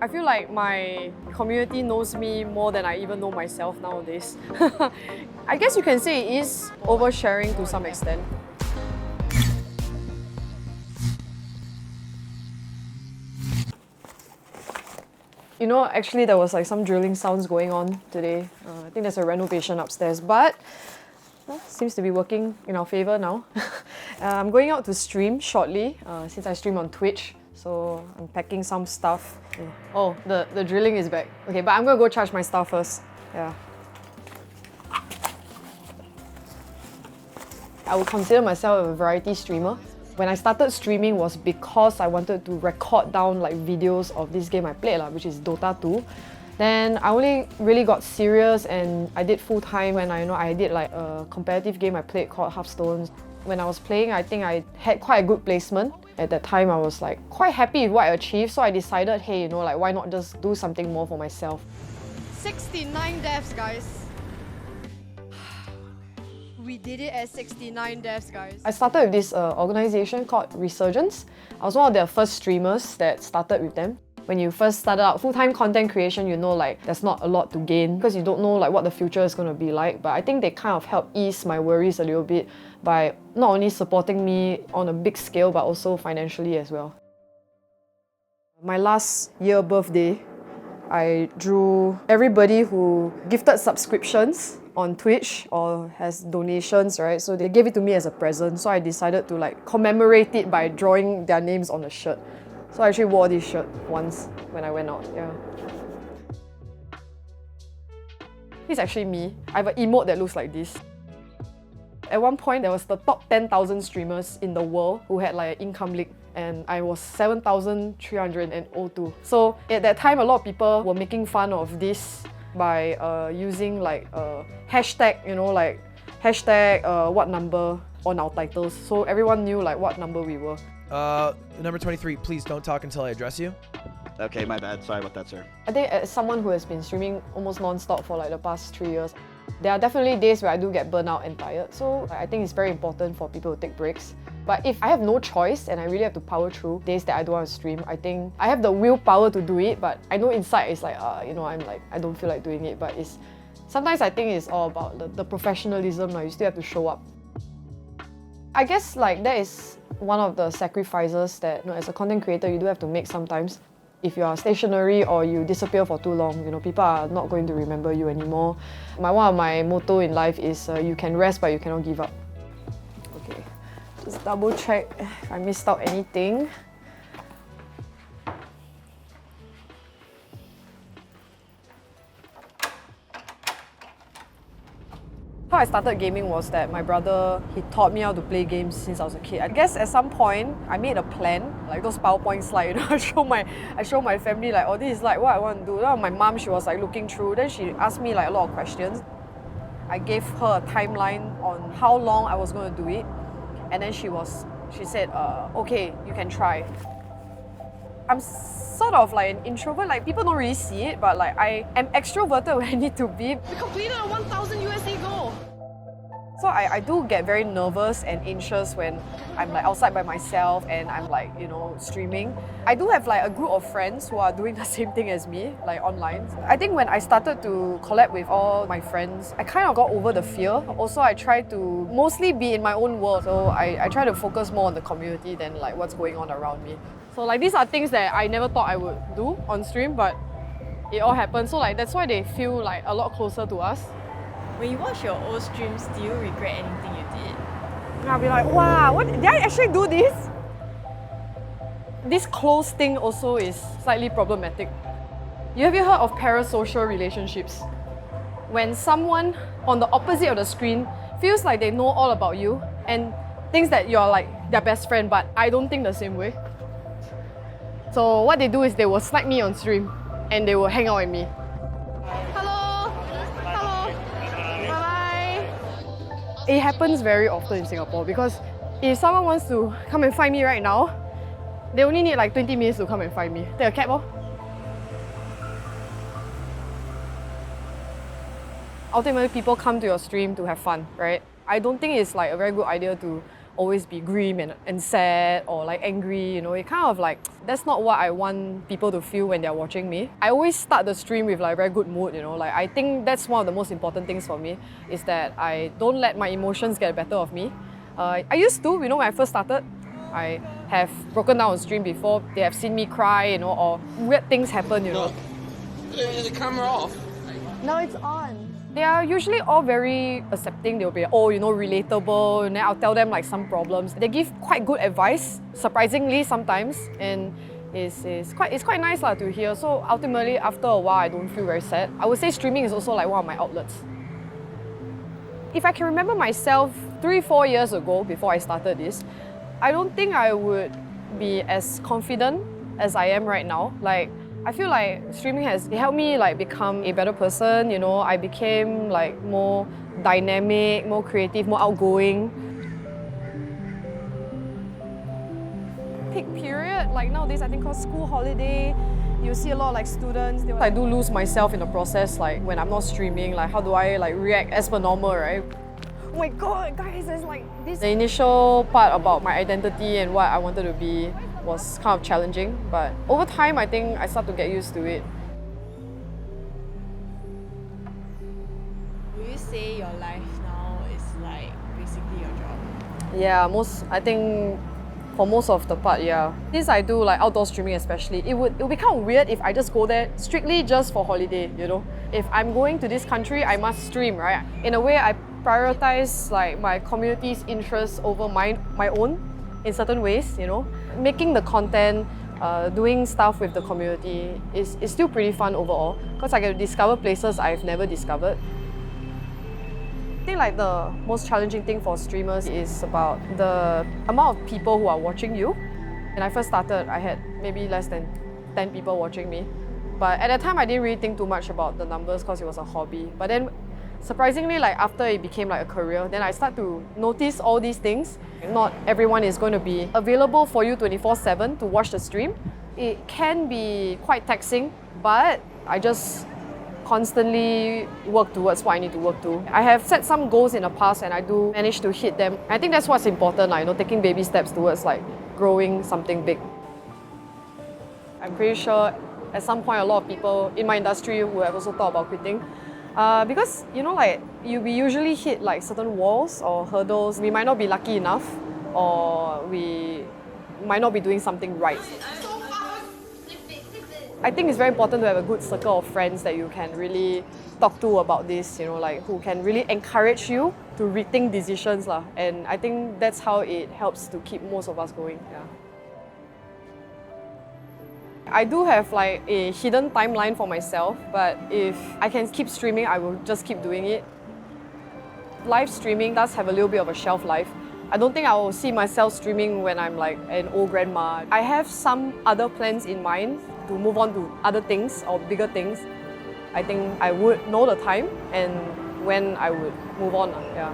I feel like my community knows me more than I even know myself nowadays. I guess you can say it is oversharing to some extent. You know, actually there was like some drilling sounds going on today. I think there's a renovation upstairs, but seems to be working in our favor now. I'm going out to stream shortly since I stream on Twitch. So I'm packing some stuff. Oh, the drilling is back. Okay, but I'm gonna go charge my stuff first. Yeah. I would consider myself a variety streamer. When I started streaming was because I wanted to record down like videos of this game I played, which is Dota 2. Then I only really got serious and I did full time when I did like a competitive game I played called Hearthstone. When I was playing, I think I had quite a good placement. At that time, I was like quite happy with what I achieved, so I decided, hey, like why not just do something more for myself. 69 deaths, guys. We did it at 69 deaths, guys. I started with this organization called Resurgence. I was one of the first streamers that started with them. When you first started out full-time content creation, you know like there's not a lot to gain because you don't know like what the future is going to be like. But I think they kind of helped ease my worries a little bit by not only supporting me on a big scale but also financially as well. My last year birthday, I drew everybody who gifted subscriptions on Twitch or has donations, right? So they gave it to me as a present. So I decided to like commemorate it by drawing their names on a shirt. So I actually wore this shirt once when I went out, yeah. This is actually me. I have an emote that looks like this. At one point, there was the top 10,000 streamers in the world who had like an income leak, and I was 7,302. So at that time, a lot of people were making fun of this by using like hashtag, like hashtag what number on our titles. So everyone knew like what number we were. Number 23, please don't talk until I address you. Okay, my bad. Sorry about that, sir. I think as someone who has been streaming almost non-stop for like the past 3 years, there are definitely days where I do get burnt out and tired. So I think it's very important for people to take breaks. But if I have no choice and I really have to power through days that I don't want to stream, I think I have the willpower to do it, but I know inside it's like, I'm like, I don't feel like doing it. But sometimes I think it's all about the professionalism. You still have to show up. I guess like that is one of the sacrifices that as a content creator you do have to make sometimes. If you are stationary or you disappear for too long, people are not going to remember you anymore. One of my motto in life is you can rest but you cannot give up. Okay, just double check if I missed out anything. How I started gaming was that my brother, he taught me how to play games since I was a kid. I guess at some point, I made a plan, like those PowerPoint slides, I show my family like, oh, this is like what I want to do. Then my mom, she was like looking through, then she asked me like a lot of questions. I gave her a timeline on how long I was going to do it. And then she said, okay, you can try. I'm sort of like an introvert, like people don't really see it, but like I am extroverted when I need to be. We completed a 1,000 USD goal. So I do get very nervous and anxious when I'm like outside by myself and I'm like, streaming. I do have like a group of friends who are doing the same thing as me, like online. I think when I started to collab with all my friends, I kind of got over the fear. Also, I try to mostly be in my own world. So I try to focus more on the community than like what's going on around me. So like these are things that I never thought I would do on stream, but it all happened. So like that's why they feel like a lot closer to us. When you watch your old streams, do you regret anything you did? I'll be like, wow, what, did I actually do this? This close thing also is slightly problematic. Have you heard of parasocial relationships? When someone on the opposite of the screen feels like they know all about you and thinks that you're like their best friend, but I don't think the same way. So what they do is they will snipe me on stream and they will hang out with me. It happens very often in Singapore because if someone wants to come and find me right now, they only need like 20 minutes to come and find me. Take a cab, oh. Ultimately, people come to your stream to have fun, right? I don't think it's like a very good idea to always be grim and sad or like angry, you know, it kind of like, that's not what I want people to feel when they're watching me. I always start the stream with like very good mood, you know, like I think that's one of the most important things for me, is that I don't let my emotions get the better of me. I used to, you know, when I first started, I have broken down on stream before. They have seen me cry, you know, or weird things happen, you know. Is the camera off? No, it's on. They are usually all very accepting. They'll be, oh, you know, relatable, and then I'll tell them like some problems. They give quite good advice, surprisingly sometimes, and it's quite nice to hear. So ultimately, after a while, I don't feel very sad. I would say streaming is also like one of my outlets. If I can remember myself 3-4 years ago, before I started this, I don't think I would be as confident as I am right now. Like, I feel like streaming has helped me like become a better person, you know. I became like more dynamic, more creative, more outgoing. Peak period, like nowadays I think called school holiday, you see a lot of like students. I do lose myself in the process, like when I'm not streaming, like how do I like react as per normal, right? Oh my god, guys, there's like this. The initial part about my identity and what I wanted to be was kind of challenging, but over time I think I start to get used to it. Will you say your life now is like basically your job? Yeah, I think for most of the part, yeah. Since I do like outdoor streaming especially, it would be kind of weird if I just go there strictly just for holiday, you know. If I'm going to this country, I must stream, right? In a way, I prioritize like my community's interests over my own in certain ways, you know. Making the content, doing stuff with the community is still pretty fun overall, because I get to discover places I've never discovered. I think like the most challenging thing for streamers is about the amount of people who are watching you. When I first started, I had maybe less than 10 people watching me. But at that time, I didn't really think too much about the numbers because it was a hobby. But then surprisingly, like after it became like a career, then I start to notice all these things. Not everyone is going to be available for you 24/7 to watch the stream. It can be quite taxing, but I just constantly work towards what I need to work to. I have set some goals in the past and I do manage to hit them. I think that's what's important, like, you know, taking baby steps towards like growing something big. I'm pretty sure at some point a lot of people in my industry will have also thought about quitting. Because, you know, like we usually hit like certain walls or hurdles. We might not be lucky enough, or we might not be doing something right. I think it's very important to have a good circle of friends that you can really talk to about this, you know, like who can really encourage you to rethink decisions lah. And I think that's how it helps to keep most of us going. Yeah. I do have like a hidden timeline for myself, but if I can keep streaming, I will just keep doing it. Live streaming does have a little bit of a shelf life. I don't think I will see myself streaming when I'm like an old grandma. I have some other plans in mind to move on to other things or bigger things. I think I would know the time and when I would move on. Yeah.